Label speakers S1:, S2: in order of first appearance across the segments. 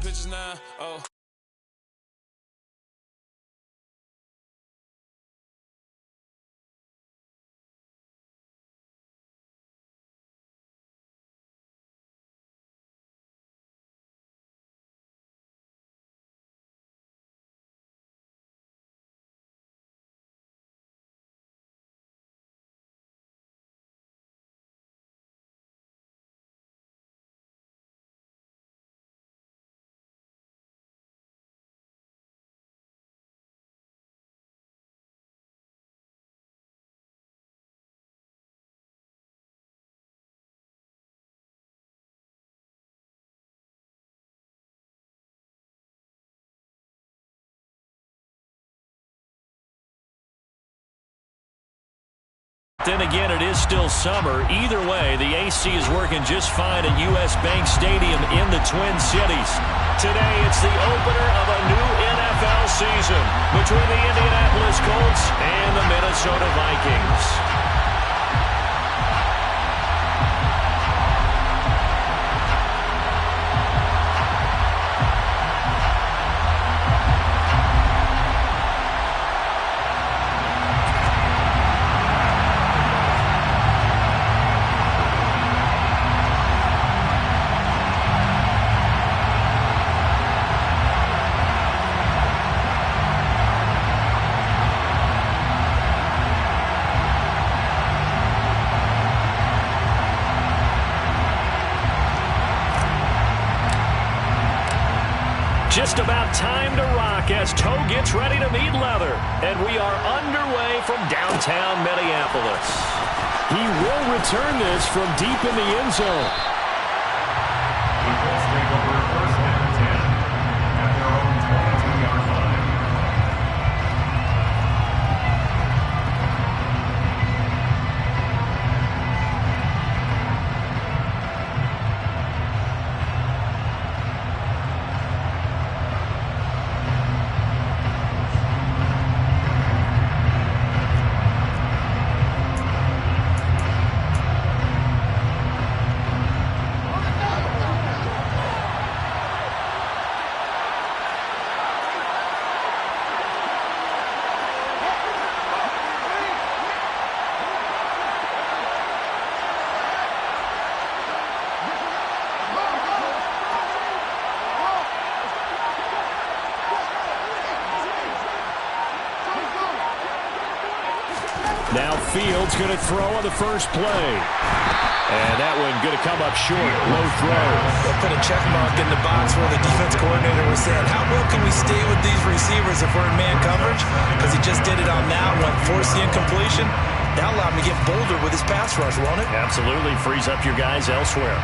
S1: pictures now. Oh.
S2: Then again, it is still summer. Either way, the AC is working just fine at U.S. Bank Stadium in the Twin Cities. Today, it's the opener of a new NFL season between the Indianapolis Colts and the Minnesota Vikings. Just about time to rock as toe gets ready to meet leather. And we are underway from downtown Minneapolis.
S3: He will return this from deep in the end zone.
S4: The Colts take over first and 10 at their own 22-yard line.
S3: Now Fields going to throw on the first play. And that one going to come up short. Low throw.
S5: They'll put a check mark in the box where the defense coordinator was saying, how well can we stay with these receivers if we're in man coverage? Because he just did it on that one, forced the incompletion. That allowed him to get bolder with his pass rush, won't it?
S2: Absolutely. Frees up your guys elsewhere.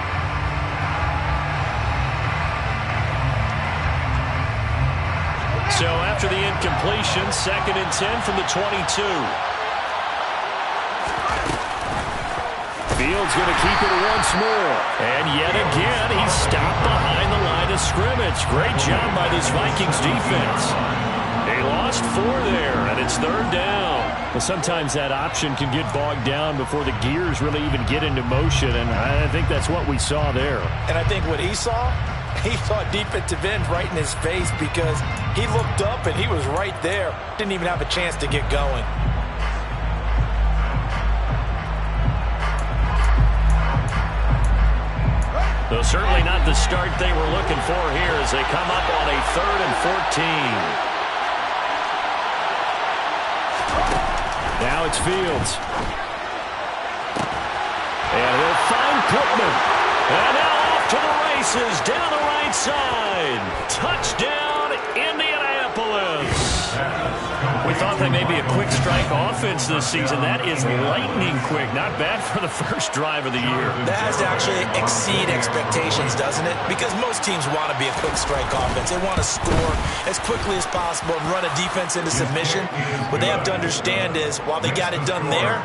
S2: So after the incompletion, 2nd and 10 from the 22.
S3: Fields going to keep it once more.
S2: And yet again, he's stopped behind the line of scrimmage. Great job by this Vikings defense. They lost 4 there, and it's 3rd down.
S3: Well, sometimes that option can get bogged down before the gears really even get into motion, and I think that's what we saw there.
S5: And I think what he saw defensive end right in his face because he looked up and he was right there. Didn't even have a chance to get going.
S2: Though certainly not the start they were looking for here as they come up on a 3rd and 14.
S3: Now it's Fields. And he'll find Pittman.
S2: And now off to the races down the right side. Touchdown, Indianapolis. We thought they may be a quick strike offense this season. That is lightning quick. Not bad for the first drive of the year.
S5: That has to actually exceed expectations, doesn't it? Because most teams want to be a quick strike offense. They want to score as quickly as possible and run a defense into submission. What they have to understand is, while they got it done there,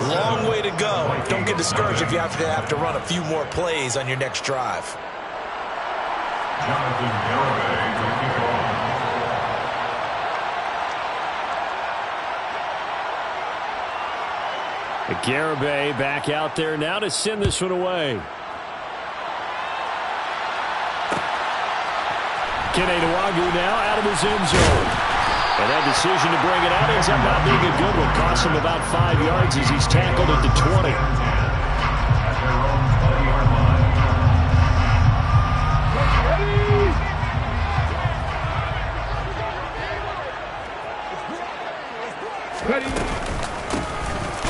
S5: long way to go. Don't get discouraged if you have to run a few more plays on your next drive.
S4: Jonathan Garibay to kick off.
S3: Garibay back out there now to send this one away. Kenewagu now out of his end zone. And that decision to bring it out ends up not being a good one. Costs him about 5 yards as he's tackled at the 20.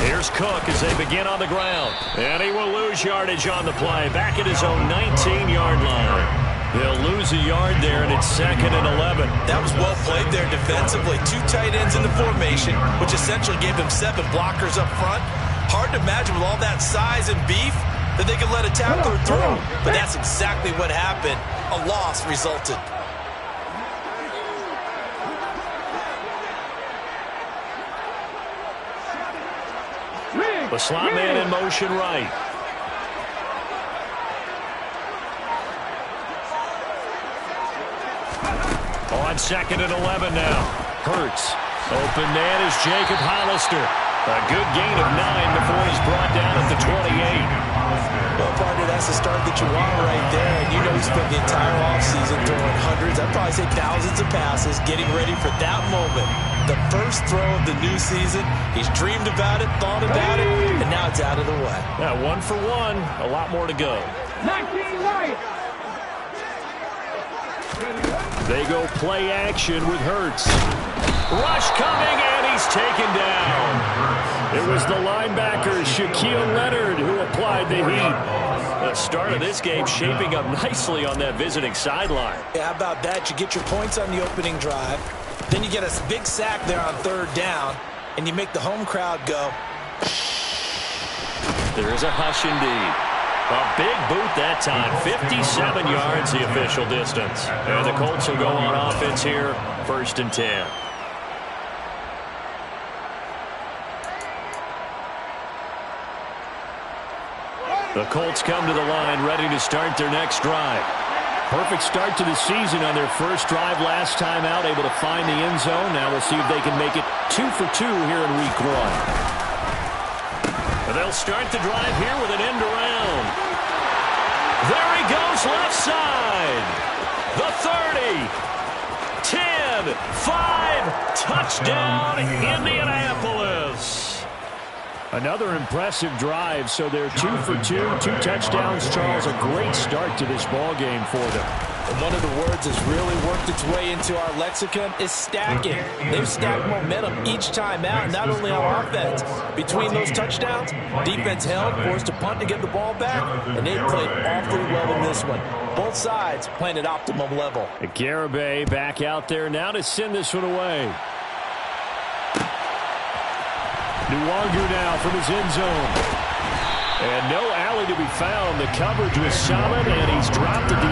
S2: Here's Cook as they begin on the ground. And he will lose yardage on the play. Back at his own 19-yard line. They'll lose a yard there, and it's 2nd and 11.
S5: That was well played there defensively. 2 tight ends in the formation, which essentially gave them 7 blockers up front. Hard to imagine with all that size and beef that they could let a tackler through. But that's exactly what happened. A loss resulted.
S2: The slot man in motion right. On 2nd and 11 now. Hurts. Open man is Jacob Hollister. A good gain of 9 before he's brought down at the 28.
S5: Well, partner, that's the start that you want right there. And you know he spent the entire offseason throwing hundreds, I'd probably say thousands of passes, getting ready for that moment. The first throw of the new season. He's dreamed about it, thought about it, and now it's out of the way.
S2: Yeah, 1 for 1. A lot more to go.
S1: 19 right.
S3: They go play action with Hurts.
S2: Rush coming, and he's taken down.
S3: It was the linebacker, Shaquille Leonard, who applied the heat.
S2: The start of this game shaping up nicely on that visiting sideline.
S5: Yeah, how about that? You get your points on the opening drive. Then you get a big sack there on 3rd down, and you make the home crowd go.
S2: There's a hush indeed. A big boot that time. 57 yards, the official distance. And the Colts will go on offense here, 1st and 10. The Colts come to the line, ready to start their next drive.
S3: Perfect start to the season on their first drive last time out, able to find the end zone. Now we'll see if they can make it 2 for 2 here in week 1.
S2: They'll start the drive here with an end around. There he goes, left side. The 30, 10, 5, touchdown, Indianapolis.
S3: Another impressive drive, so they're 2 for 2, 2 touchdowns. Charles, a great start to this ball game for them.
S5: And one of the words that's really worked its way into our lexicon is stacking. They've stacked momentum each time out, not only on offense. Between those touchdowns, defense held, forced a punt to get the ball back, and they played awfully well in this one. Both sides playing at optimum level.
S3: Garibay back out there now to send this one away. Nwangu now from his end zone. And no alley to be found. The coverage was solid, and he's dropped at the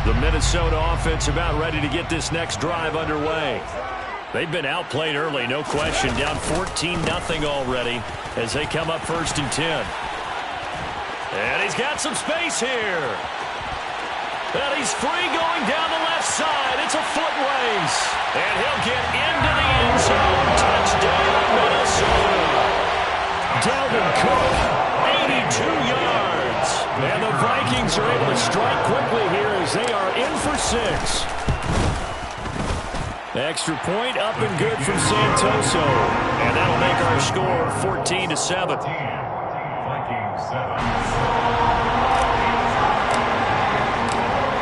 S3: 18.
S2: The Minnesota offense about ready to get this next drive underway. They've been outplayed early, no question. Down 14-0 already as they come up 1st and 10. And he's got some space here. And he's free going down the left side. It's a foot race. And he'll get into the end zone. Touchdown, Minnesota.
S3: Dalvin Cook,
S2: 82 yards.
S3: and the Vikings are able to strike quickly here as they are in for 6. Extra point up and good from Santoso.
S2: And that'll make our score 14-7.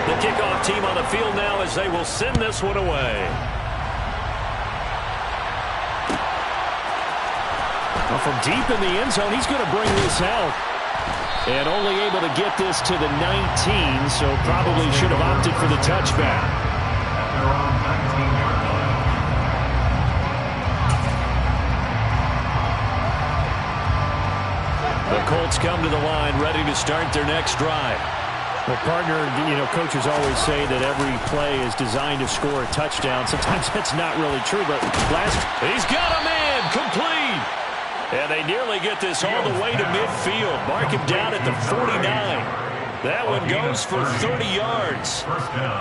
S2: The kickoff team on the field now as they will send this one away.
S3: Well, from deep in the end zone, he's going to bring this out. And only able to get this to the 19, so probably should have opted for the touchback.
S2: The Colts come to the line ready to start their next drive.
S3: Well, partner, coaches always say that every play is designed to score a touchdown. Sometimes that's not really true, but
S2: he's got a man complete. And they nearly get this all the way to midfield. Mark him down at the 49. That one goes for 30 yards.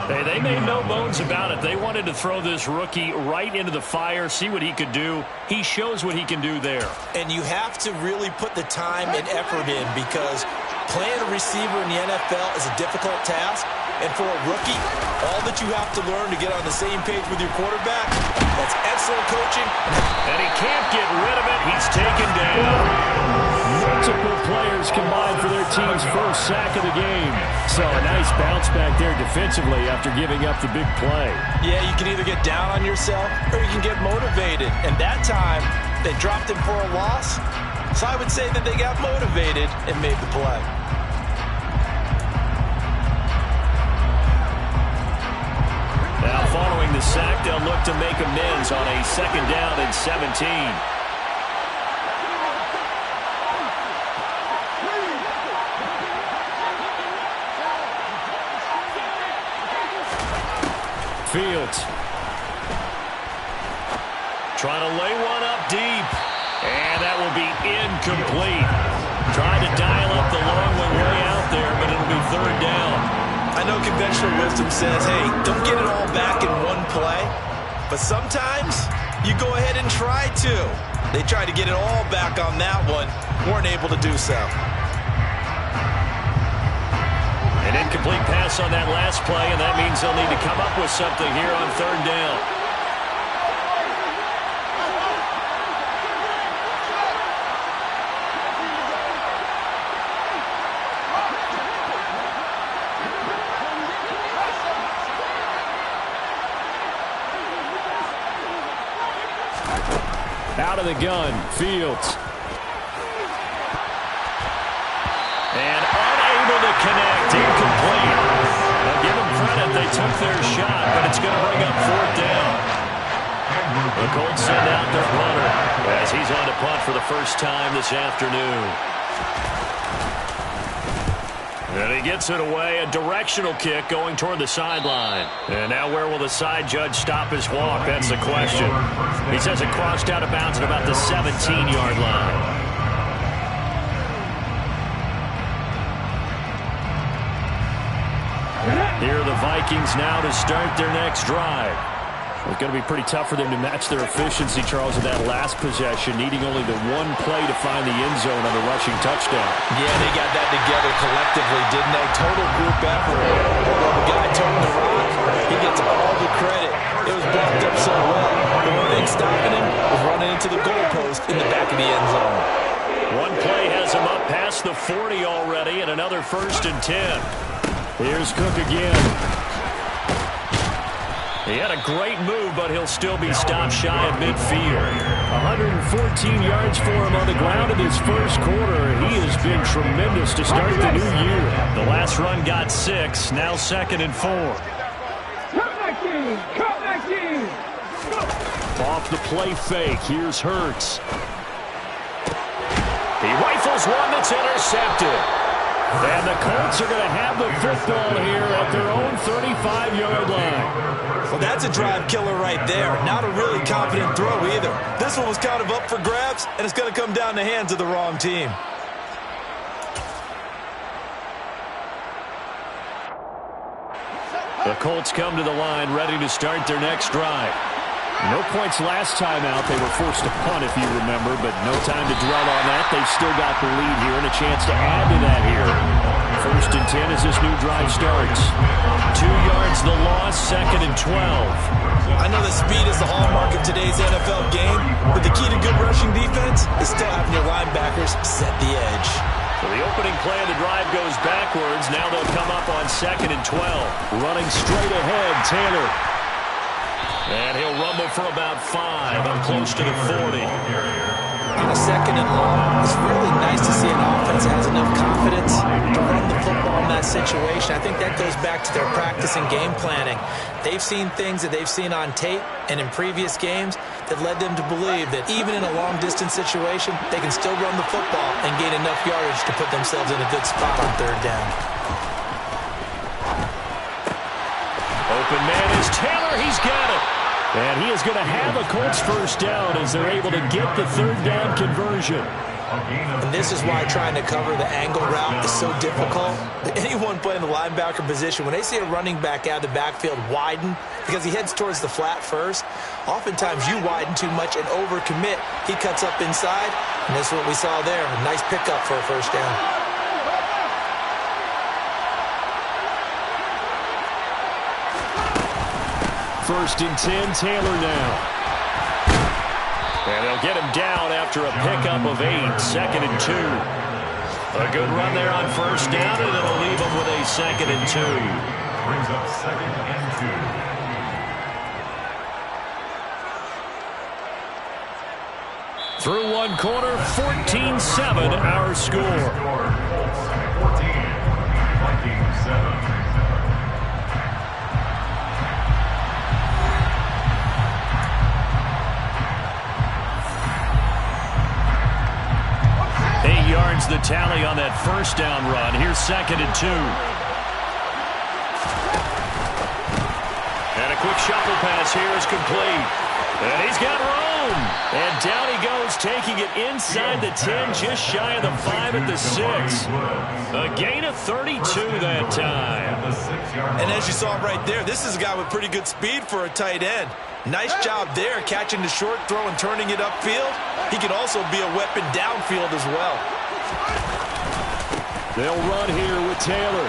S2: Hey, they made no bones about it. They wanted to throw this rookie right into the fire, see what he could do. He shows what he can do there.
S5: And you have to really put the time and effort in, because playing a receiver in the NFL is a difficult task. And for a rookie, all that you have to learn to get on the same page with your quarterback, that's excellent coaching.
S2: And he can't get rid of it. He's taken down.
S3: Multiple players combined for their team's first sack of the game. So a nice bounce back there defensively after giving up the big play.
S5: Yeah, you can either get down on yourself or you can get motivated. And that time, they dropped him for a loss. So I would say that they got motivated and made the play.
S2: Now following the sack, they'll look to make amends on a 2nd down and 17.
S3: Fields
S2: trying to lay one up deep. And that will be incomplete. Trying to dial up the long one way out there, but it'll be 3rd down.
S5: I know conventional wisdom says, hey, don't get it all back in one play. But sometimes you go ahead and try to. They tried to get it all back on that one. Weren't able to do so.
S2: An incomplete pass on that last play, and that means they'll need to come up with something here on 3rd down.
S3: out of the gun. Fields.
S2: And unable to connect. Incomplete. Now give them credit. They took their shot, but it's going to bring up 4th down. The Colts send out their punter as he's on to punt for the first time this afternoon. And he gets it away. A directional kick going toward the sideline. And now where will the side judge stop his walk? That's the question. He says it crossed out of bounds at about the 17-yard line. Here are the Vikings now to start their next drive. It's going to be pretty tough for them to match their efficiency, Charles, in that last possession, needing only the one play to find the end zone on the rushing touchdown.
S5: Yeah, they got that together collectively, didn't they? Total group effort. Although the guy toting the rock, he gets all the credit. It was blocked up so well. The one thing stopping him was running into the goalpost in the back of the end zone.
S2: One play has him up past the 40 already, and another 1st and 10.
S3: Here's Cook again.
S2: He had a great move, but he'll still be stopped shy of midfield.
S3: 114 yards for him on the ground in his first quarter. He has been tremendous to start the new year.
S2: The last run got 6, now 2nd and 4.
S3: Off the play fake, here's Hurts.
S2: He rifles one that's intercepted.
S3: And the Colts are going to have the football here at their own 35-yard line.
S5: Well, that's a drive killer right there. Not a really confident throw either. This one was kind of up for grabs, and it's going to come down the hands of the wrong team.
S2: The Colts come to the line ready to start their next drive.
S3: No points last time out. They were forced to punt, if you remember, but no time to dwell on that. They've still got the lead here and a chance to add to that here. 1st and 10 as this new drive starts.
S2: 2 yards the loss, 2nd and 12.
S5: I know that speed is the hallmark of today's NFL game, but the key to good rushing defense is still having your linebackers set the edge.
S2: So the opening play of the drive goes backwards. Now they'll come up on 2nd and 12.
S3: Running straight ahead, Taylor.
S2: And he'll rumble for about 5, up close to the 40.
S5: On a 2nd and long, it's really nice to see an offense that has enough confidence to run the football in that situation. I think that goes back to their practice and game planning. They've seen things that they've seen on tape and in previous games that led them to believe that even in a long-distance situation, they can still run the football and gain enough yardage to put themselves in a good spot on 3rd down.
S2: Open man is Taylor. He's got it.
S3: And he is going to have a Colts 1st down as they're able to get the 3rd down conversion.
S5: And this is why trying to cover the angle route is so difficult. Anyone playing the linebacker position, when they see a running back out of the backfield widen because he heads towards the flat first, oftentimes you widen too much and overcommit. He cuts up inside, and that's what we saw there. A nice pickup for a first down.
S3: First and 10, Taylor now. And they'll get him down after a pickup of 8, second and 2.
S2: A good run there on first down, and it'll leave him with a second and 2.
S4: Brings up second and 2.
S2: Through one quarter, 14-7 our score.
S4: Colts 14, Vikings 7.
S2: Yards the tally on that first down run. Here's second and 2. And a quick shuffle pass here is complete. And he's got room. And down he goes, taking it inside the 10, just shy of the 5 at the 6. A gain of 32 that time.
S5: And as you saw right there, this is a guy with pretty good speed for a tight end. Nice job there, catching the short throw and turning it upfield. He can also be a weapon downfield as well.
S3: They'll run here with Taylor.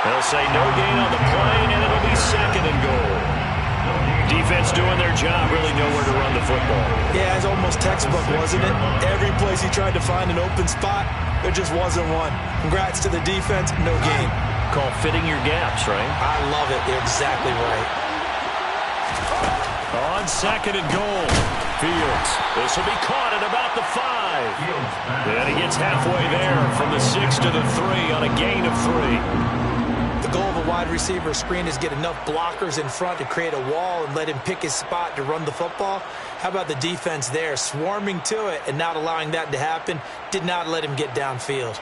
S2: They'll say no gain on the play, and it'll be second and goal. Defense doing their job, really nowhere to run the football.
S5: Yeah, it's almost textbook, wasn't it? Every place he tried to find an open spot, there just wasn't one. Congrats to the defense, no gain.
S2: Call fitting your gaps, right?
S5: I love it. You're exactly right.
S2: On second and goal, Fields. This will be caught at about the 5. And he gets halfway there from the 6 to the 3 on a gain of 3.
S5: The goal of a wide receiver screen is get enough blockers in front to create a wall and let him pick his spot to run the football. How about the defense there, swarming to it and not allowing that to happen? Did not let him get downfield.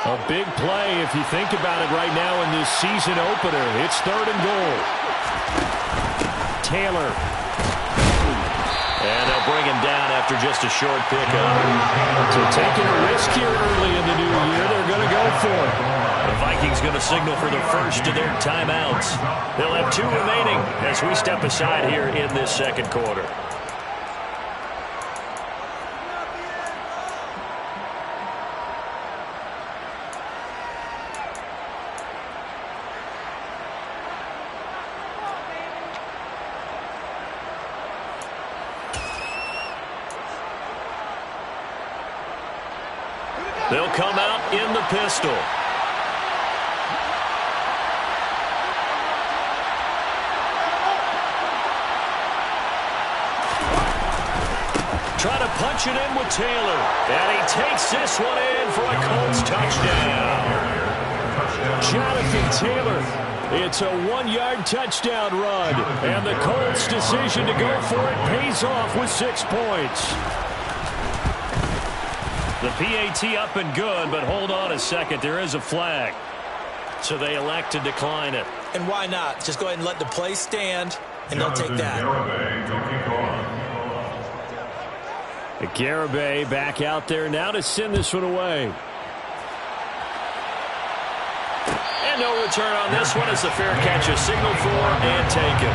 S3: A big play if you think about it right now in this season opener. It's third and goal. Taylor.
S2: And they'll bring him down after just a short pickup.
S3: So taking a risk here early in the new year, they're going to go for it.
S2: The Vikings going to signal for the first of their timeouts. They'll have 2 remaining as we step aside here in this second quarter. They'll come out in the pistol. Try to punch it in with Taylor. And he takes this one in for a Colts touchdown.
S3: Jonathan Taylor. It's a 1-yard touchdown run. And the Colts' decision to go for it pays off with 6 points.
S2: The PAT up and good, but hold on a second. There is a flag. So they elect to decline it.
S5: And why not? Just go ahead and let the play stand, and they'll take that.
S3: Garibay back out there now to send this one away.
S2: And no return on this one as the fair catch is signaled for and taken.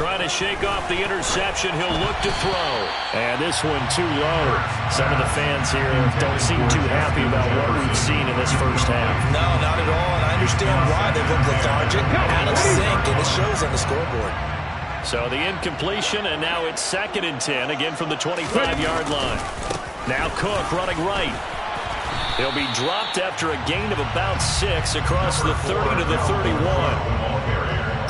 S2: Trying to shake off the interception. He'll look to throw.
S3: And this one too low.
S2: Some of the fans here don't seem too happy about what we've seen in this first half.
S5: No, not at all. And I understand why. They look lethargic, out of sync, and it shows on the scoreboard.
S2: So the incompletion, and now it's second and 10, again from the 25-yard line. Now Cook running right. He'll be dropped after a gain of about 6 across the 30 to the 31.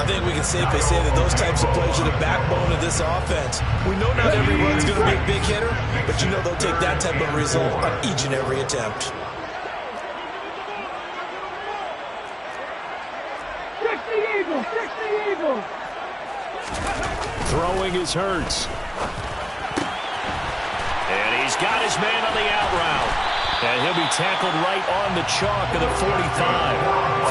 S5: I think we can safely say that those types of plays are the backbone of this offense. We know not every run's going to be a big hitter, but you know they'll take that type of result on each and every attempt.
S3: Throwing is Hurts. And he's got his man on the out route. And he'll be tackled right on the chalk of the 45.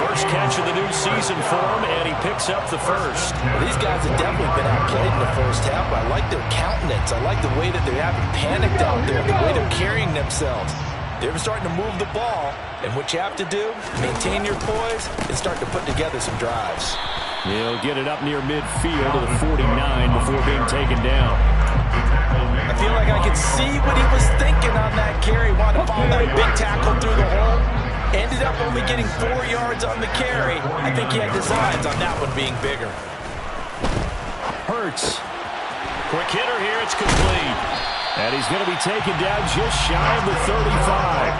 S3: First catch of the new season for him, and he picks up the first.
S5: Well, these guys have definitely been outplayed in the first half, but I like their countenance. I like the way that they haven't panicked out there, the way they're carrying themselves. They're starting to move the ball, and what you have to do, maintain your poise and start to put together some drives.
S3: He'll get it up near midfield to the 49 before being taken down.
S5: I feel like I could see what he was thinking on that carry. Wanted to follow that big tackle through the hole. Ended up only getting 4 yards on the carry. I think he had designs on that one being bigger.
S3: Hurts. Quick hitter here. It's complete. And he's going to be taken down just shy of the 35.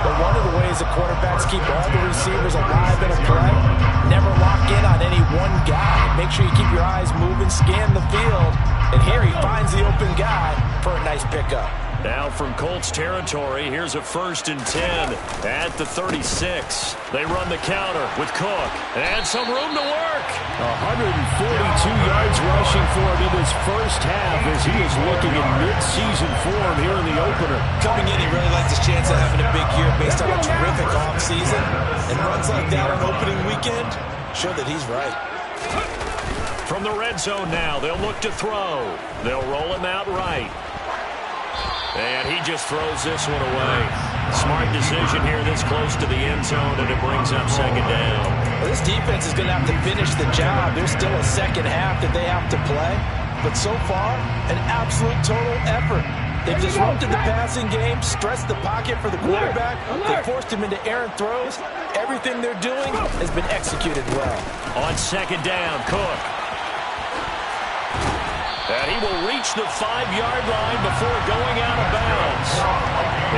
S5: But one of the ways the quarterbacks keep all the receivers alive in a play, never lock in on any one guy. Make sure you keep your eyes moving, scan the field. And here he finds the open guy for a nice pickup.
S2: Now from Colts territory, here's a 1st and 10 at the 36. They run the counter with Cook. And some room to work.
S3: 142 yards rushing for him in this first half as he is looking in mid-season form here in the opener.
S5: Coming in, he really likes his chance of having a big year based on a terrific offseason. And runs like that on opening weekend show that he's right.
S2: From the red zone now, they'll look to throw. They'll roll him out right. And he just throws this one away. Smart decision here this close to the end zone, and it brings up 2nd down.
S5: Well, this defense is going to have to finish the job. There's still a second half that they have to play. But so far, an absolute total effort. They've disrupted the passing game, stressed the pocket for the quarterback. They forced him into errant throws. Everything they're doing has been executed well.
S2: On 2nd down, Cook. And he will reach the 5-yard line before going out of bounds.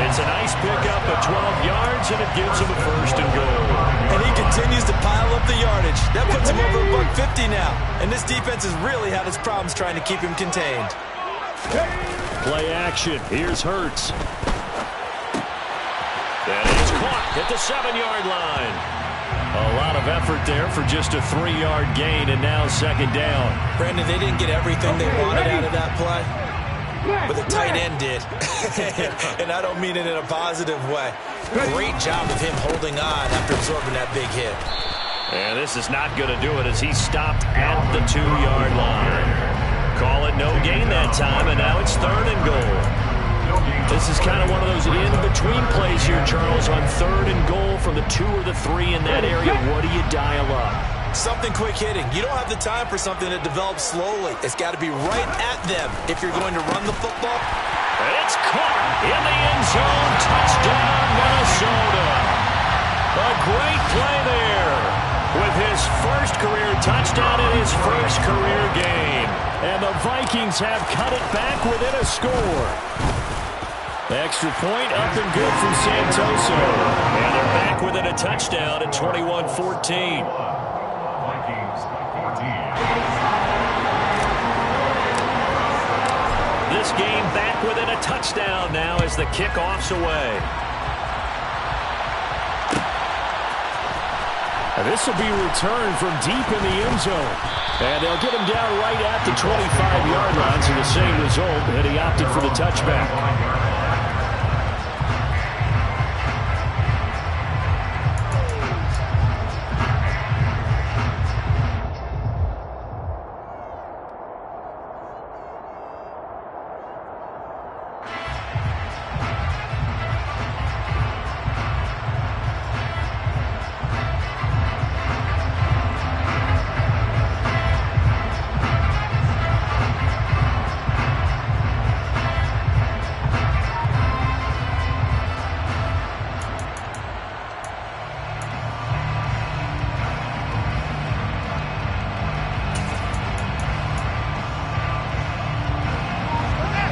S2: It's a nice pickup of 12 yards, and it gives him a 1st and goal.
S5: And he continues to pile up the yardage. That puts him over $150 now. And this defense has really had its problems trying to keep him contained.
S3: Play action. Here's Hurts.
S2: And he's caught at the 7-yard line. A lot of effort there for just a 3-yard gain, and now 2nd down.
S5: Brandon, they didn't get everything they wanted out of that play, but the tight end did. And I don't mean it in a positive way. Great job of him holding on after absorbing that big hit.
S2: And this is not going to do it as he stopped at the 2-yard line. Call it no gain that time, and now it's 3rd and goal. This is kind of one of those in-between plays here, Charles, on 3rd and goal from the 2 or the 3 in that area. What do you dial up?
S5: Something quick hitting. You don't have the time for something that develops slowly. It's got to be right at them if you're going to run the football.
S2: And it's caught in the end zone. Touchdown, Minnesota. A great play there with his first career touchdown in his first career game.
S3: And the Vikings have cut it back within a score. Extra point up and good from Santoso.
S2: And they're back within a touchdown at 21-14.
S4: Vikings 14.
S2: This game back within a touchdown now as the kickoff's away.
S3: And this will be returned from deep in the end zone. And they'll get him down right at the 25-yard line, so the same result, and he opted for the touchback.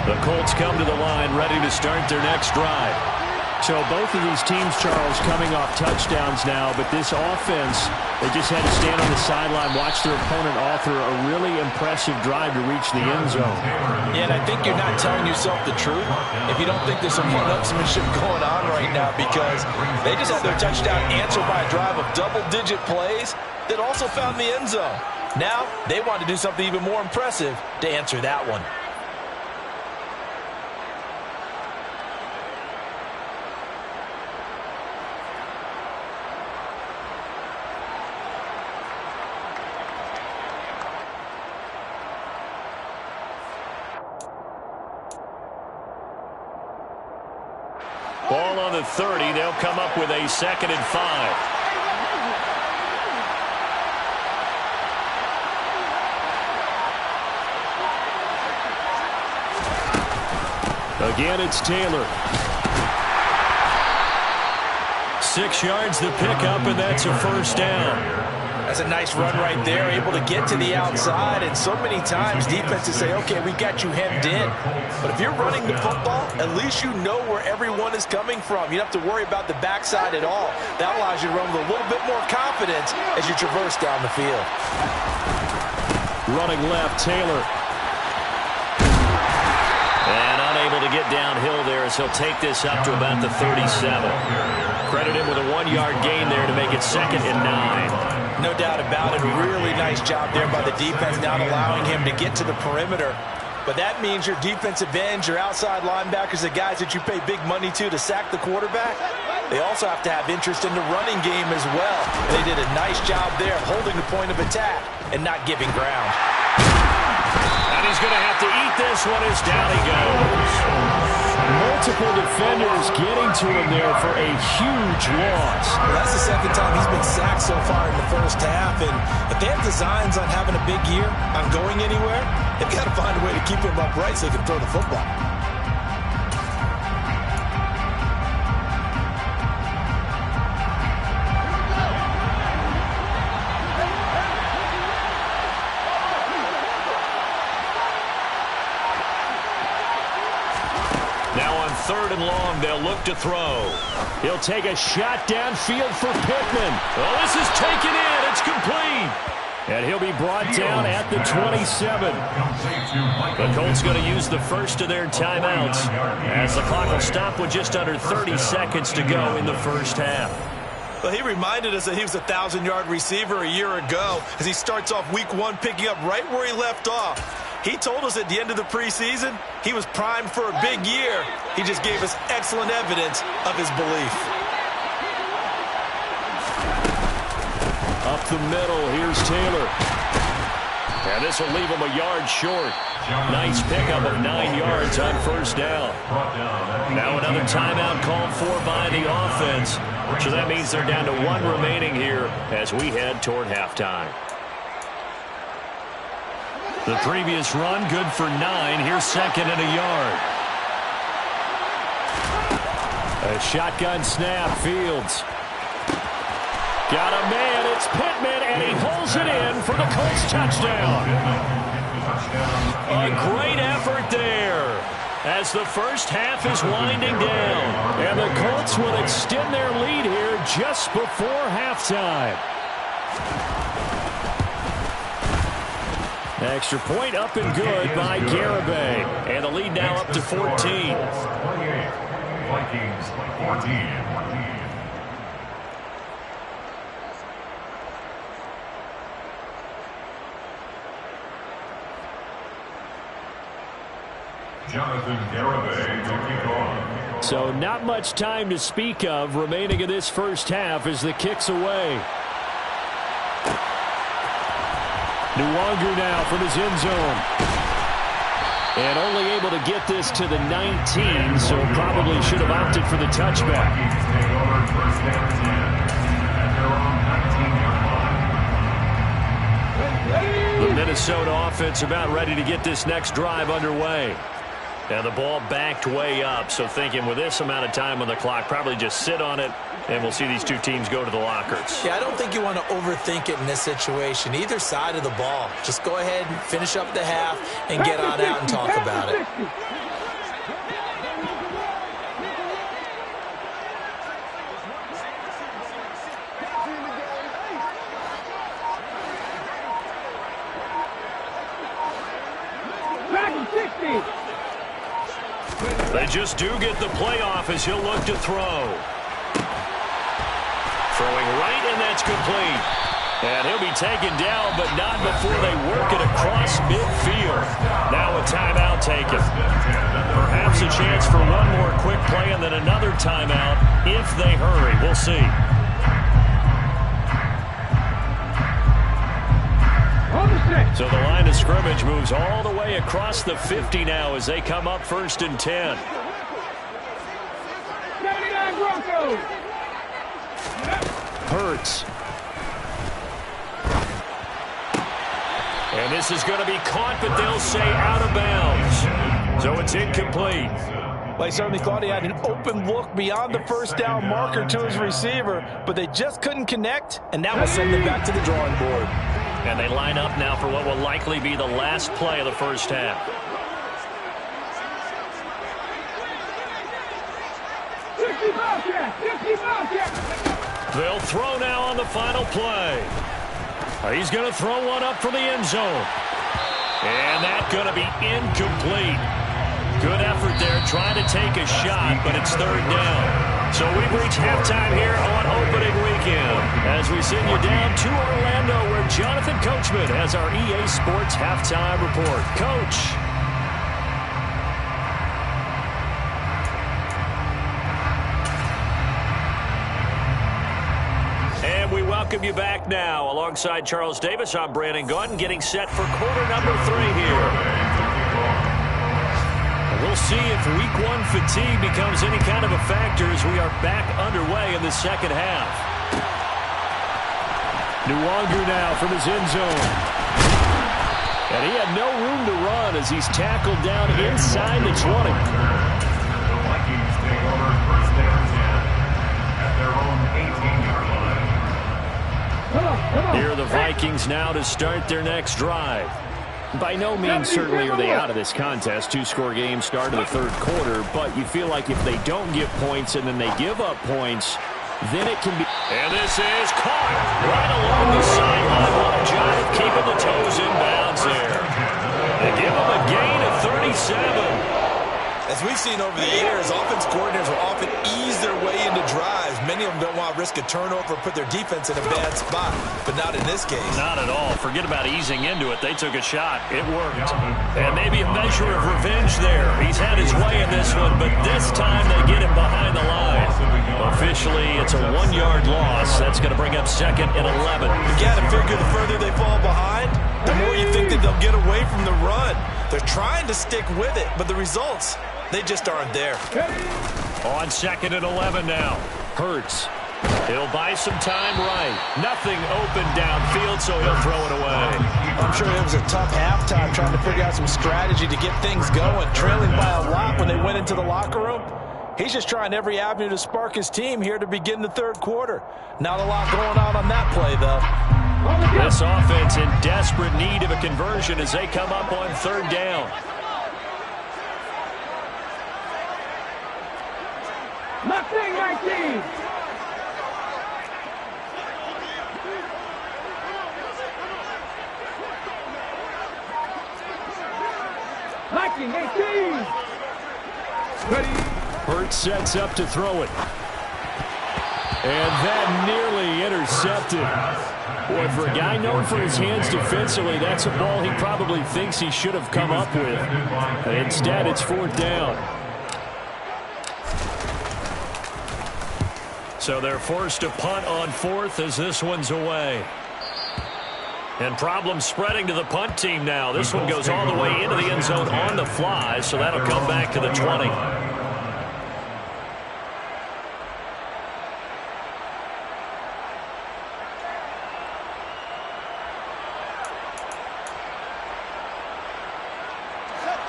S2: The Colts come to the line ready to start their next drive.
S3: So both of these teams, Charles, coming off touchdowns now, but this offense, they just had to stand on the sideline, watch their opponent author a really impressive drive to reach the end zone.
S5: Yeah, and I think you're not telling yourself the truth if you don't think there's some one-upsmanship going on right now, because they just had their touchdown answered by a drive of double-digit plays that also found the end zone. Now, they want to do something even more impressive to answer that one.
S2: Ball on the 30. They'll come up with a 2nd and 5.
S3: Again, it's Taylor.
S2: 6 yards the pickup, and that's a first down.
S5: That's a nice run right there, able to get to the outside, and so many times defenses say, okay, we got you hemmed in. But if you're running the football, at least you know where everyone is coming from. You don't have to worry about the backside at all. That allows you to run with a little bit more confidence as you traverse down the field.
S3: Running left, Taylor.
S2: And unable to get downhill there as he'll take this up to about the 37. Credit him with a 1-yard gain there to make it 2nd and 9.
S5: No doubt about it. Really nice job there by the defense, not allowing him to get to the perimeter. But that means your defensive ends, your outside linebackers, the guys that you pay big money to sack the quarterback, they also have to have interest in the running game as well. They did a nice job there holding the point of attack and not giving ground.
S2: And he's going to have to eat this one as down he goes.
S3: Multiple defenders getting to him there for a huge loss.
S5: Well, that's the 2nd time he's been sacked so far in the first half. And if they have designs on having a big year, on going anywhere, they've got to find a way to keep him upright so they can throw the football.
S2: Now on 3rd and long, they'll look to throw.
S3: He'll take a shot downfield for Pittman.
S2: Oh, this is taken in. It's complete.
S3: And he'll be brought down at the 27.
S2: The Colts going to use the first of their timeouts as the clock will stop with just under 30 seconds to go in the first half.
S5: Well, he reminded us that he was a 1,000-yard receiver a year ago as he starts off week 1 picking up right where he left off. He told us at the end of the preseason he was primed for a big year. He just gave us excellent evidence of his belief.
S3: Up the middle, here's Taylor.
S2: And this will leave him a yard short. Nice pickup of 9 yards on first down. Now another timeout called for by the offense. So that means they're down to 1 remaining here as we head toward halftime. The previous run, good for 9. Here's 2nd and a yard.
S3: A shotgun snap, Fields. Got a man, it's Pittman, and he pulls it in for the Colts touchdown.
S2: A great effort there as the first half is winding down.
S3: And the Colts will extend their lead here just before halftime. Extra point up and good by Garibay.
S2: And the lead now up to 14.
S4: Vikings 14. Jonathan Garibay to kick off.
S3: So not much time to speak of remaining in this first half as the kick's away. Nwangu now from his end zone. And only able to get this to the 19, so probably should have opted for the touchback.
S2: The Minnesota offense about ready to get this next drive underway. Now the ball backed way up, so thinking with this amount of time on the clock, probably just sit on it, and we'll see these two teams go to the lockers.
S5: Yeah, I don't think you want to overthink it in this situation. Either side of the ball. Just go ahead and finish up the half and get on out and talk about it.
S2: They just do get the playoff as he'll look to throw. Throwing right, and that's complete. And he'll be taken down, but not before they work it across midfield. Now a timeout taken. Perhaps a chance for one more quick play and then another timeout if they hurry. We'll see. So the line of scrimmage moves all the way across the 50 now as they come up 1st and 10.
S1: 79 Broncos.
S2: Hurts. And this is going to be caught, but they'll say out of bounds. So it's incomplete.
S5: Well, he certainly thought he had an open look beyond the first down marker to his receiver, but they just couldn't connect, and that will send them back to the drawing board.
S2: And they line up now for what will likely be the last play of the first half. They'll throw now on the final play. He's going to throw one up for the end zone. And that's going to be incomplete. Good effort there trying to take a shot, but it's 3rd down. So we've reached halftime here on opening weekend as we send you down to Orlando where Jonathan Coachman has our EA Sports halftime report. Coach. And we welcome you back now. Alongside Charles Davis, I'm Brandon Gunn, getting set for quarter number 3 here. We'll see if week 1 fatigue becomes any kind of a factor as we are back underway in the second half. Nwangu now from his end zone. And he had no room to run as he's tackled down inside the 20.
S4: The Vikings take over 1st and 10 at their own 18-yard line.
S2: Here are the Vikings now to start their next drive. By no means certainly are they out of this contest. 2-score game start of the 3rd quarter, but you feel like if they don't get points and then they give up points, then it can be. And this is caught right along the sideline. What a job of keeping the toes in bounds there. They give them a gain of 37.
S5: As we've seen over the years, offense coordinators will often ease their way into drives. Many of them don't want to risk a turnover or put their defense in a bad spot, but not in this case.
S2: Not at all. Forget about easing into it. They took a shot. It worked. And maybe a measure of revenge there. He's had his way in this one, but this time they get him behind the line. Officially, it's a 1-yard loss. That's going to bring up 2nd and 11.
S5: You got to figure the further they fall behind, the more you think that they'll get away from the run. They're trying to stick with it, but the results, they just aren't there.
S2: On 2nd and 11 now. Hurts. He'll buy some time right. Nothing open downfield, so he'll throw it away.
S5: I'm sure it was a tough halftime trying to figure out some strategy to get things going. Trailing by a lot when they went into the locker room. He's just trying every avenue to spark his team here to begin the 3rd quarter. Not a lot going on that play, though.
S2: This offense in desperate need of a conversion as they come up on 3rd down.
S1: Nothing 19. Viking 18.
S2: Hurts sets up to throw it. And that nearly intercepted. Boy, for a guy known for his hands defensively, that's a ball he probably thinks he should have come up with. And instead, it's 4th down. So they're forced to punt on 4th as this one's away. And problems spreading to the punt team now. This one goes all the way into the end zone on the fly, so that'll come back to the 20.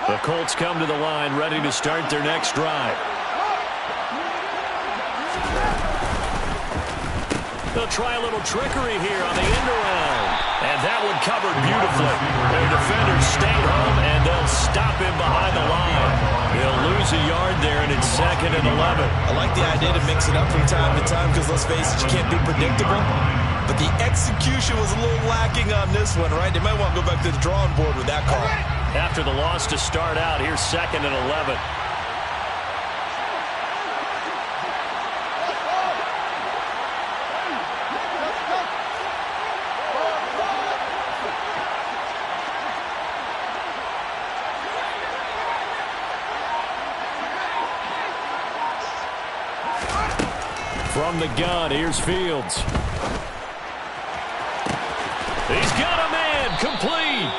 S2: The Colts come to the line, ready to start their next drive. They'll try a little trickery here on the end around. And that one covered beautifully. Their defenders stayed home, and they'll stop him behind the line. He'll lose a yard there, and it's 2nd and 11.
S5: I like the idea to mix it up from time to time because, let's face it, you can't be predictable. But the execution was a little lacking on this one, right? They might want to go back to the drawing board with that call.
S2: After the loss to start out, here's 2nd and 11. From the gun, here's Fields. He's got a man, complete.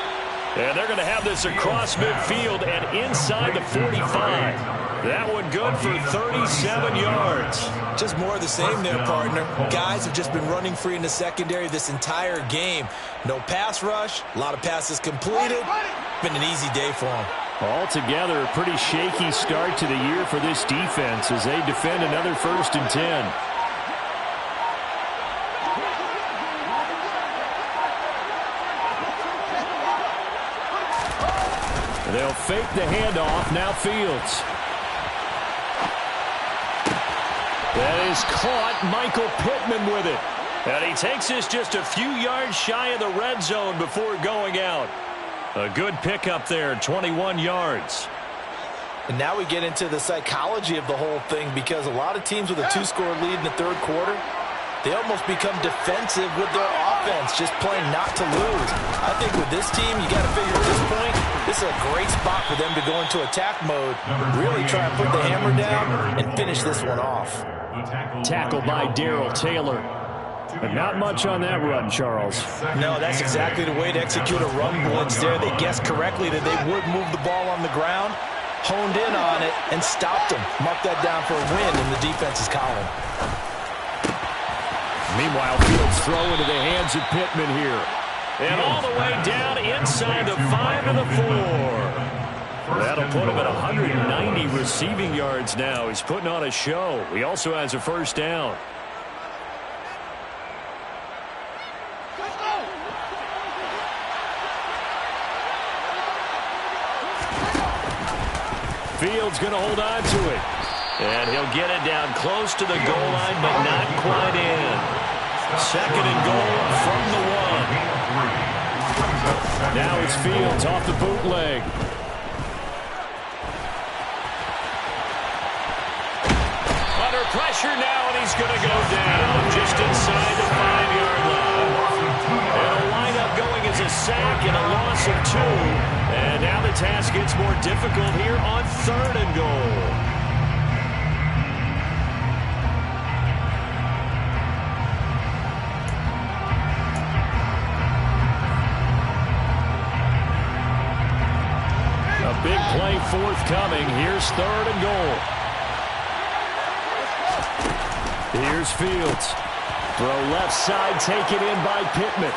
S2: And they're going to have this across midfield and inside the 45. That one good for 37 yards.
S5: Just more of the same there, partner. Guys have just been running free in the secondary this entire game. No pass rush, a lot of passes completed. Been an easy day for them.
S3: Altogether, a pretty shaky start to the year for this defense as they defend another 1st and 10. They'll fake the handoff. Now Fields. That is caught. Michael Pittman with it. And he takes this just a few yards shy of the red zone before going out. A good pickup there, 21 yards.
S5: And now we get into the psychology of the whole thing, because a lot of teams with a 2-score lead in the 3rd quarter, they almost become defensive with their offense, just playing not to lose. I think with this team, you got to figure at this point, this is a great spot for them to go into attack mode, really try and put the hammer down and finish this one off.
S3: Tackled by Darrell Taylor. But not much on that run, Charles.
S5: No, that's exactly the way to execute a run blitz there. They guessed correctly that they would move the ball on the ground, honed in on it, and stopped them. Mark that down for a win in the defense's column.
S3: Meanwhile, Fields throw into the hands of Pittman here.
S2: And all the way down inside the 5 and the 4. That'll put him at 190 receiving yards now. He's putting on a show. He also has a 1st down. Fields going to hold on to it. And he'll get it down close to the goal line, but not quite in. 2nd and goal from the 1.
S3: Now it's Fields off the bootleg.
S2: Under pressure now, and he's going to go down just inside the 5-yard line. It'll wind up going as a sack and a loss of 2. And now the task gets more difficult here on 3rd and goal.
S3: A big play forthcoming. Here's 3rd and goal. Here's Fields. Throw left side, taken in by Pittman.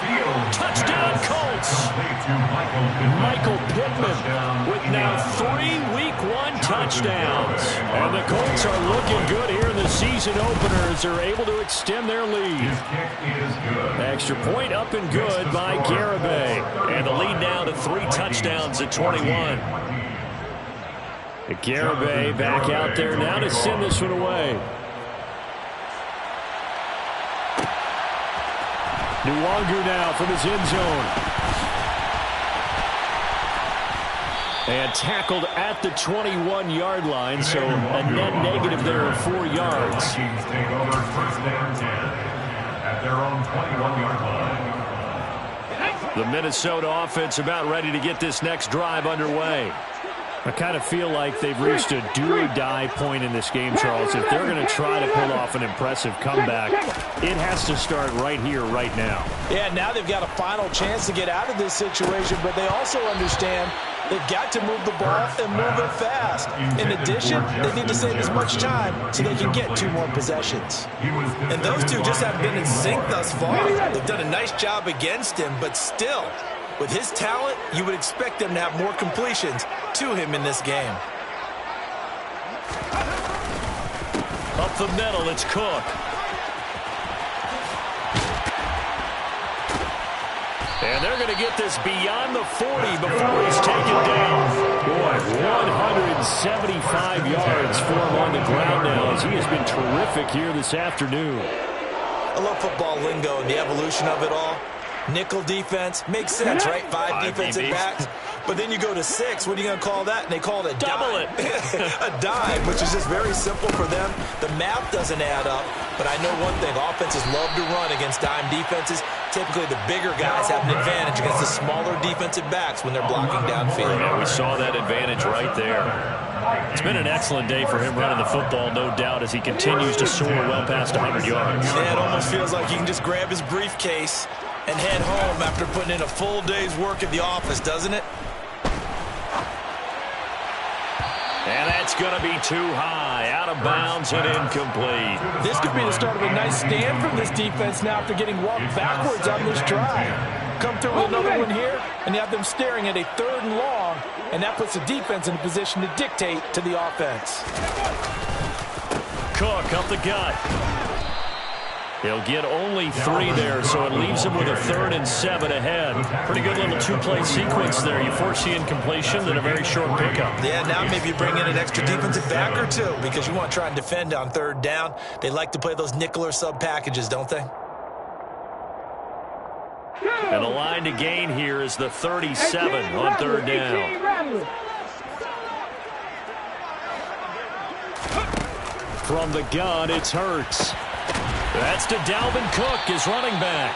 S3: Touchdown, Colts! Michael Pittman with now 3 Week 1 touchdowns. And the Colts are looking good here in the season opener as they're able to extend their lead. Extra point up and good by Garibay.
S2: And the lead now to 3 touchdowns at 21.
S3: Garibay back out there now to send this one away. Nwangu now from his end zone. And tackled at the 21-yard line, so a net negative there of 4 yards.
S4: Vikings take over 1st and 10 at their own 21-yard line.
S2: The Minnesota offense about ready to get this next drive underway.
S3: I kind of feel like they've reached a do-or-die point in this game, Charles. If they're going to try to pull off an impressive comeback, it has to start right here, right now.
S5: Yeah, now they've got a final chance to get out of this situation, but they also understand they've got to move the ball and move it fast. In addition, they need to save as much time so they can get 2 more possessions. And those two just haven't been in sync thus far. They've done a nice job against him, but still, with his talent, you would expect them to have more completions to him in this game.
S2: Up the middle, it's Cook. And they're going to get this beyond the 40 before he's taken down.
S3: Boy, 175 yards for him on the ground now as he has been terrific here this afternoon.
S5: I love football lingo and the evolution of it all. Nickel defense makes sense, right? 5 defensive backs. But then you go to 6. What are you going to call that? And they call it a
S2: Double
S5: dime. A dime, which is just very simple for them. The math doesn't add up. But I know one thing. Offenses love to run against dime defenses. Typically, the bigger guys have an advantage against the smaller defensive backs when they're blocking downfield.
S2: Yeah, we saw that advantage right there. It's been an excellent day for him running the football, no doubt, as he continues to soar well past 100 yards.
S5: Yeah, it almost feels like he can just grab his briefcase and head home after putting in a full day's work at the office, doesn't it?
S2: And that's going to be too high, out of bounds and incomplete.
S5: This could be the start of a nice stand from this defense now after getting walked backwards on this drive. Come through with another one here, and you have them staring at a 3rd and long, and that puts the defense in a position to dictate to the offense.
S2: Cook up the gut. He'll get only 3 there, so it leaves him with a 3rd and 7 ahead. Pretty good little 2-play sequence there. You force the incompletion, then a very short pickup.
S5: Yeah, now maybe you bring in an extra defensive back or 2 because you want to try and defend on 3rd down. They like to play those nickel or sub packages, don't they?
S2: And the line to gain here is the 37 on 3rd down. From the gun, it's Hurts. That's to Dalvin Cook, his running back.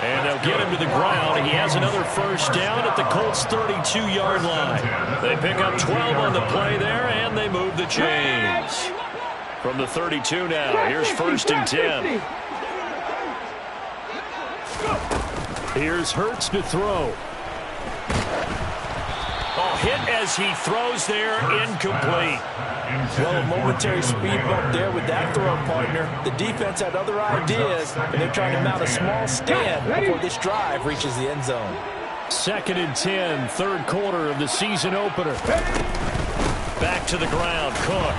S2: And they'll get him to the ground. He has another 1st down at the Colts' 32-yard line. They pick up 12 on the play there, and they move the chains. From the 32 now, here's 1st and 10. Here's Hurts to throw. Oh, hit as he throws there, incomplete.
S5: Well, a momentary speed bump there with that throw, partner. The defense had other ideas, and they're trying to mount a small stand before this drive reaches the end zone.
S2: 2nd and 10, 3rd quarter of the season opener. Back to the ground, Cook.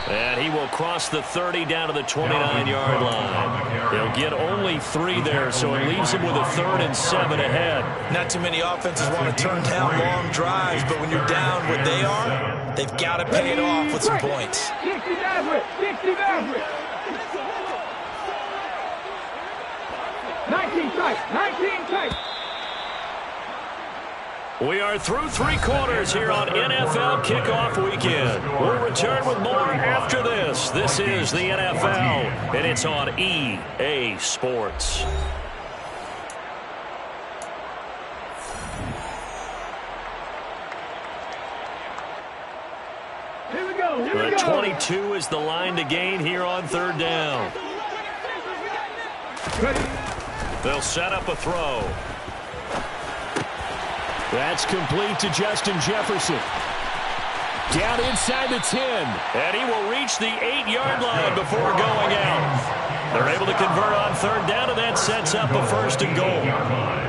S2: And he will cross the 30 down to the 29-yard line. He'll get only 3 there, so it leaves him with a 3rd and 7 ahead.
S5: Not too many offenses want to turn down long drives, but when you're down what they are, they've got to pay it off with some points.
S1: 60 Maverick! 60 Maverick! 19 tight! 19 tight!
S2: We are through 3 quarters here on NFL Kickoff Weekend. We'll return with more after this. This is the NFL, and it's on EA Sports.
S1: Here we go! Here we
S2: The
S1: go!
S2: 22 is the line to gain here on 3rd down. They'll set up a throw. That's complete to Justin Jefferson. Down inside the 10. And he will reach the 8-yard line before going out. They're able to convert on 3rd down, and that sets up a 1st and goal.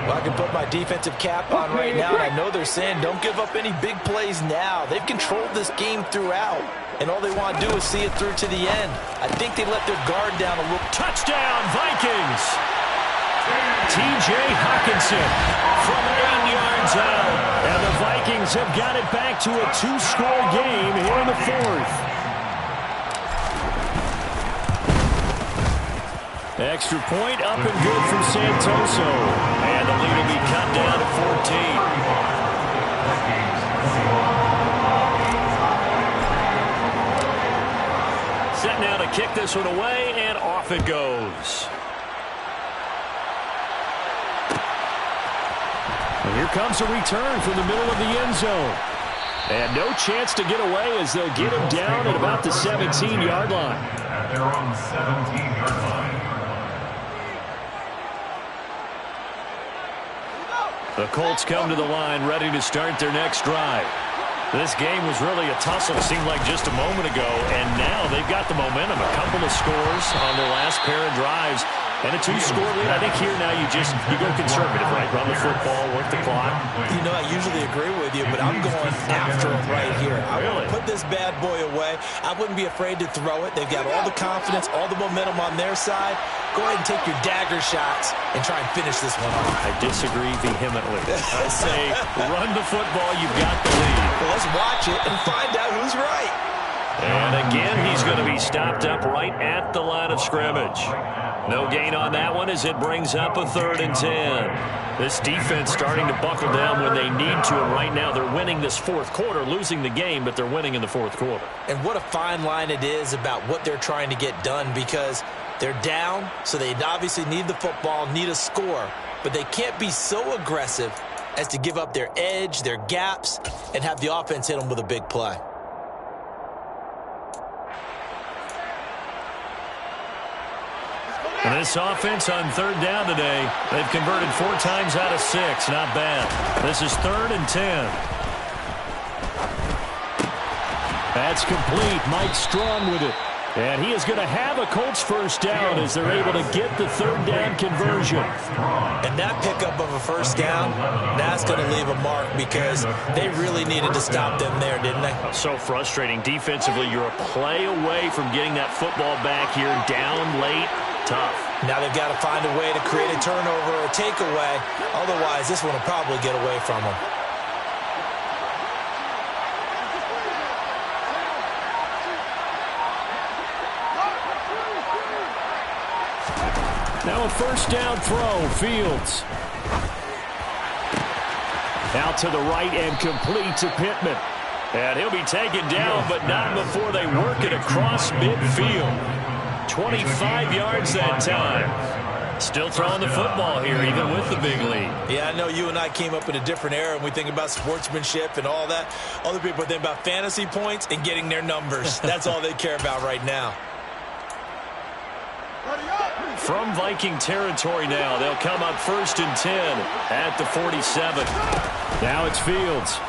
S5: Well, I can put my defensive cap on right now, and I know they're saying don't give up any big plays now. They've controlled this game throughout, and all they want to do is see it through to the end. I think they let their guard down a little.
S2: Touchdown, Vikings! T.J. Hawkinson from 8 yards out. And the Vikings have got it back to a 2-score game here in the 4th. Extra point up and good from Santoso. And the lead will be cut down to 14. Set now to kick this one away, and off it goes. And here comes a return from the middle of the end zone. And no chance to get away as they'll get him down at about the 17-yard line.
S4: At their own 17-yard line.
S2: The Colts come to the line ready to start their next drive. This game was really a tussle, seemed like just a moment ago, and now they've got the momentum. A couple of scores on their last pair of drives. And a 2-score lead. I think here now you go conservative, right? Run the football, work the clock.
S5: You know, I usually agree with you, but I'm going after him right here. I want to put this bad boy away. I wouldn't be afraid to throw it. They've got all the confidence, all the momentum on their side. Go ahead and take your dagger shots and try and finish this one off.
S2: I disagree vehemently. I say run the football, you've got the lead.
S5: Well, let's watch it and find out who's right.
S2: And again, he's going to be stopped up right at the line of scrimmage. No gain on that one as it brings up a 3rd and 10. This defense starting to buckle down when they need to, and right now they're winning this 4th quarter, losing the game, but they're winning in the 4th quarter.
S5: And what a fine line it is about what they're trying to get done, because they're down, so they obviously need the football, need a score, but they can't be so aggressive as to give up their edge, their gaps, and have the offense hit them with a big play.
S2: And this offense on 3rd down today, they've converted 4 times out of 6. Not bad. This is 3rd and 10. That's complete. Mike Strong with it. And he is going to have a Colts 1st down as they're able to get the 3rd down conversion.
S5: And that pickup of a 1st down, that's going to leave a mark, because they really needed to stop them there, didn't they?
S2: So frustrating. Defensively, you're a play away from getting that football back here, down late. Tough.
S5: Now they've got to find a way to create a turnover or a takeaway. Otherwise, this one will probably get away from them.
S2: Now a 1st down throw. Fields. Out to the right and complete to Pittman. And he'll be taken down, but not before they work it across midfield. 25 yards that time. Still throwing the football here, even with the big lead.
S5: Yeah, I know you and I came up in a different era, and we think about sportsmanship and all that. Other people think about fantasy points and getting their numbers. That's all they care about right now.
S2: From Viking territory now, they'll come up 1st and 10 at the 47. Now it's Fields.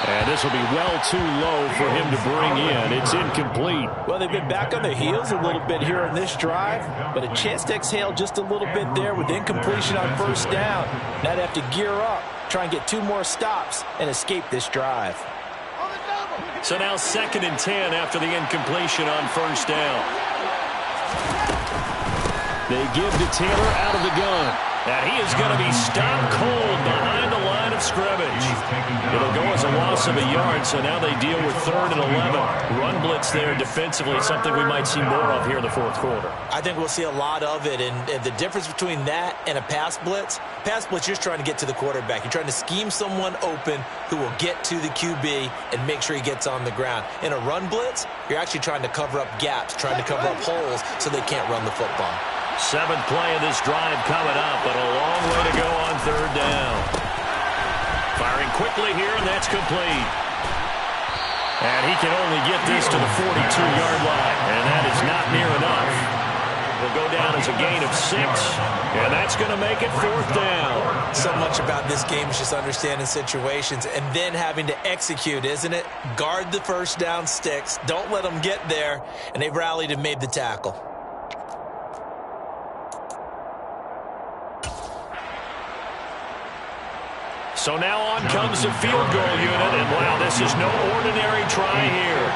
S2: And this will be well too low for him to bring in. It's incomplete.
S5: Well, they've been back on their heels a little bit here on this drive, but a chance to exhale just a little bit there with incompletion on 1st down. Now they have to gear up, try and get 2 more stops, and escape this drive.
S2: So now 2nd and 10 after the incompletion on 1st down. They give to Taylor out of the gun. And he is going to be stopped cold behind the line of scrimmage. It'll go as a loss of a yard, so now they deal with 3rd and 11. Run blitz there defensively, something we might see more of here in the 4th quarter.
S5: I think we'll see a lot of it, and the difference between that and a pass blitz, you're just trying to get to the quarterback. You're trying to scheme someone open who will get to the QB and make sure he gets on the ground. In a run blitz, you're actually trying to cover up gaps, trying to cover up holes so they can't run the football.
S2: 7th play of this drive coming up, but a long way to go on 3rd down. Firing quickly here, and that's complete. And he can only get this to the 42-yard line, and that is not near enough. Will go down as a gain of 6, and that's going to make it 4th down.
S5: So much about this game is just understanding situations and then having to execute, isn't it? Guard the 1st down sticks. Don't let them get there, and they've rallied and made the tackle.
S2: So now on comes the field goal unit, and wow, this is no ordinary try here.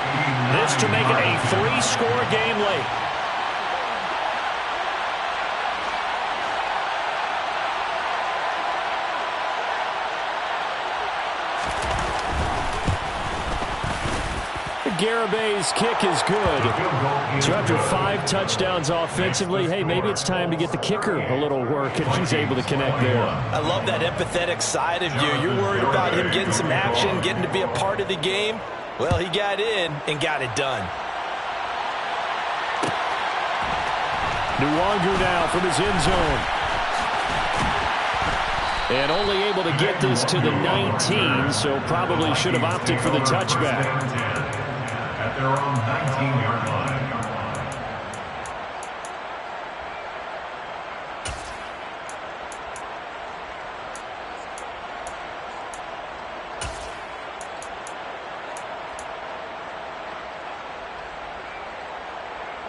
S2: This to make it a 3-score game late. Garabay's kick is good. So after 5 touchdowns offensively, hey, maybe it's time to get the kicker a little work, and he's able to connect there.
S5: I love that empathetic side of you. You're worried about him getting some action, getting to be a part of the game. Well, he got in and got it done.
S2: Nwangu now from his end zone. And only able to get this to the 19, so probably should have opted for the touchback.
S4: At their own 19-yard line.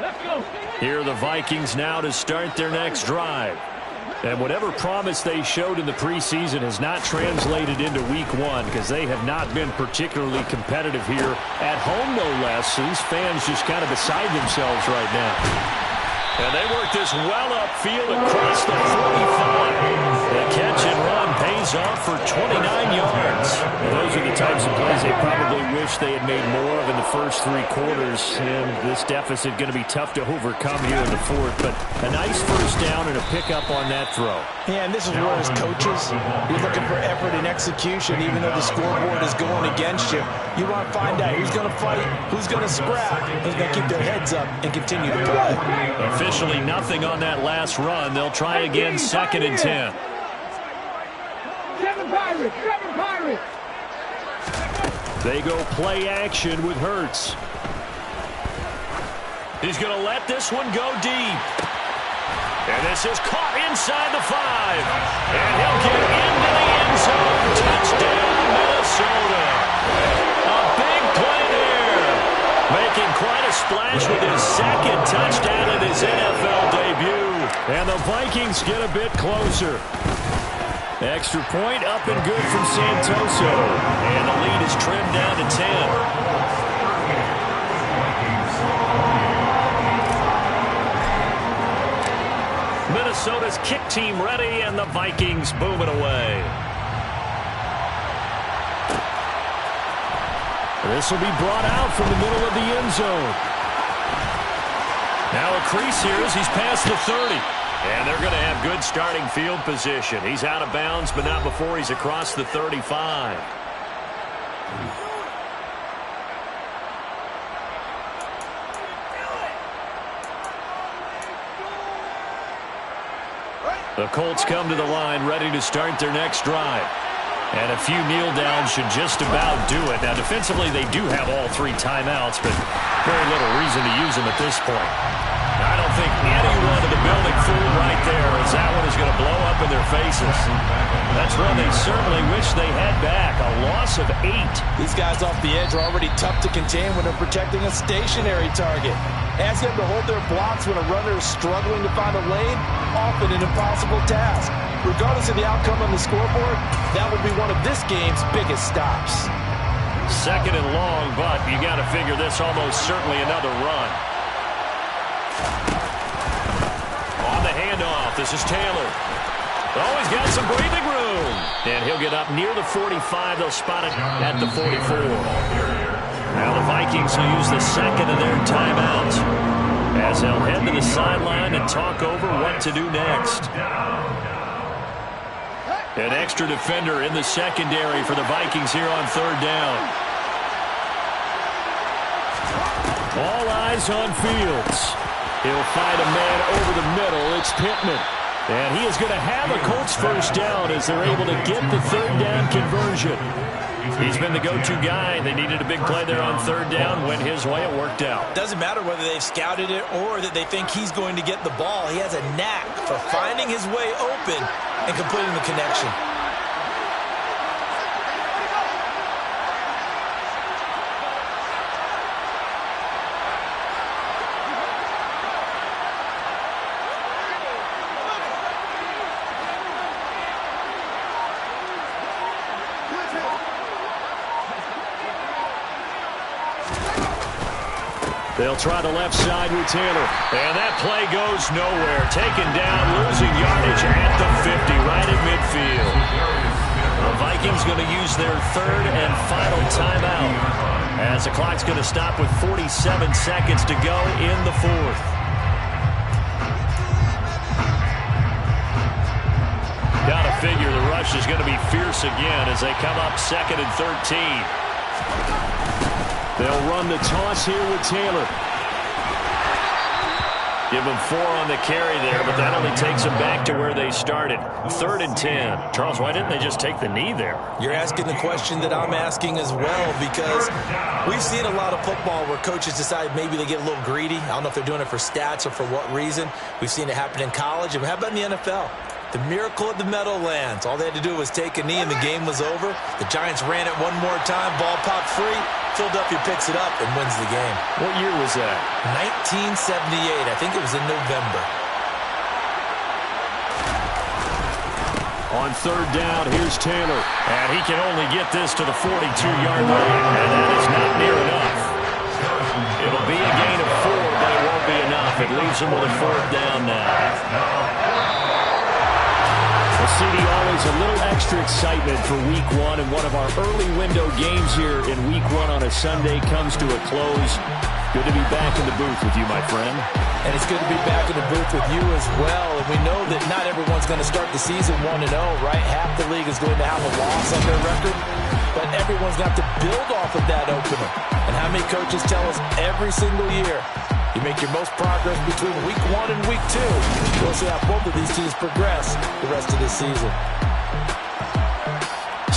S1: Let's go.
S2: Here are the Vikings now to start their next drive. And whatever promise they showed in the preseason has not translated into week 1 because they have not been particularly competitive here at home, no less. So these fans just kind of beside themselves right now. And they work this well upfield across the 45. The catch and run pays goes off for 29 yards.
S3: Those are the types of plays they probably wish they had made more of in the first 3 quarters. And this deficit going to be tough to overcome here in the fourth. But a nice first down and a pickup on that throw.
S5: Yeah, and this is where as coaches, you're looking for effort and execution, even though the scoreboard is going against you. You want to find out who's going to fight, who's going to scrap, who's going to keep their heads up and continue to play.
S2: Officially nothing on that last run. They'll try again, 2nd and 10.
S3: They go play action with Hurts.
S2: He's going to let this one go deep. And this is caught inside the 5. And he'll get into the end zone. Touchdown, Minnesota. A big play there. Making quite a splash with his 2nd touchdown in his NFL debut.
S3: And the Vikings get a bit closer. Extra point up and good from Santoso.
S2: And the lead is trimmed down to 10. Minnesota's kick team ready, and the Vikings booming away.
S3: This will be brought out from the middle of the end zone.
S2: Now a crease here as he's past the 30. And they're going to have good starting field position. He's out of bounds, but not before he's across the 35. The Colts come to the line ready to start their next drive. And a few kneel downs should just about do it. Now, defensively, they do have all 3 timeouts, but very little reason to use them at this point. I don't think anyone in the building fooled right there, as that one is going to blow up in their faces. That's one they certainly wish they had back. A loss of 8.
S5: These guys off the edge are already tough to contain when they're protecting a stationary target. Ask them to hold their blocks when a runner is struggling to find a lane, often an impossible task. Regardless of the outcome on the scoreboard, that will be one of this game's biggest stops.
S2: 2nd and long, but you got to figure this almost certainly another run. On the handoff, this is Taylor. Oh, he's got some breathing room. And he'll get up near the 45. They'll spot it at the 44. Now the Vikings will use the 2nd of their timeout as they'll head to the sideline and talk over what to do next. An extra defender in the secondary for the Vikings here on 3rd down.
S3: All eyes on Fields. He'll find a man over the middle. It's Pittman. And he is going to have a Colts first down as they're able to get the 3rd down conversion.
S2: He's been the go-to guy. They needed a big play there on 3rd down. Went his way. It worked out.
S5: Doesn't matter whether they've scouted it or that they think he's going to get the ball. He has a knack for finding his way open and completing the connection.
S2: They'll try the left side with Taylor. And that play goes nowhere. Taken down, losing yardage at the 50, right at midfield. The Vikings going to use their 3rd and final timeout as the clock's going to stop with 47 seconds to go in the 4th. Got to figure the rush is going to be fierce again as they come up 2nd and 13.
S3: They'll run the toss here with Taylor.
S2: Give them 4 on the carry there, but that only takes them back to where they started. 3rd and 10. Charles, why didn't they just take the knee there?
S5: You're asking the question that I'm asking as well, because we've seen a lot of football where coaches decide maybe they get a little greedy. I don't know if they're doing it for stats or for what reason. We've seen it happen in college. And how about in the NFL? The miracle of the Meadowlands. All they had to do was take a knee and the game was over. The Giants ran it one more time. Ball popped free. Philadelphia picks it up and wins the game.
S2: What year was that?
S5: 1978. I think it was in November.
S3: On 3rd down, here's Taylor.
S2: And he can only get this to the 42-yard line. And that is not near enough. It'll be a gain of 4, but it won't be enough. It leaves him with a 4th down now.
S3: CD always always a little extra excitement for Week 1, and one of our early window games here in Week 1 on a Sunday comes to a close. Good to be back in the booth with you, my friend.
S5: And it's good to be back in the booth with you as well. And we know that not everyone's going to start the season 1-0, right? Half the league is going to have a loss on their record. But everyone's going to have to build off of that opener. And how many coaches tell us every single year, you make your most progress between Week 1 and Week 2. We'll see how both of these teams progress the rest of this season.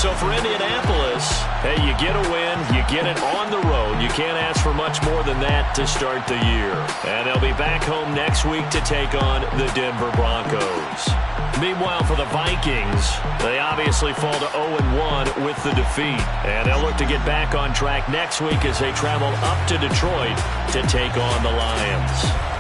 S2: So for Indianapolis, hey, you get a win, you get it on the road. You can't ask for much more than that to start the year. And they'll be back home next week to take on the Denver Broncos. Meanwhile, for the Vikings, they obviously fall to 0-1 with the defeat. And they'll look to get back on track next week as they travel up to Detroit to take on the Lions.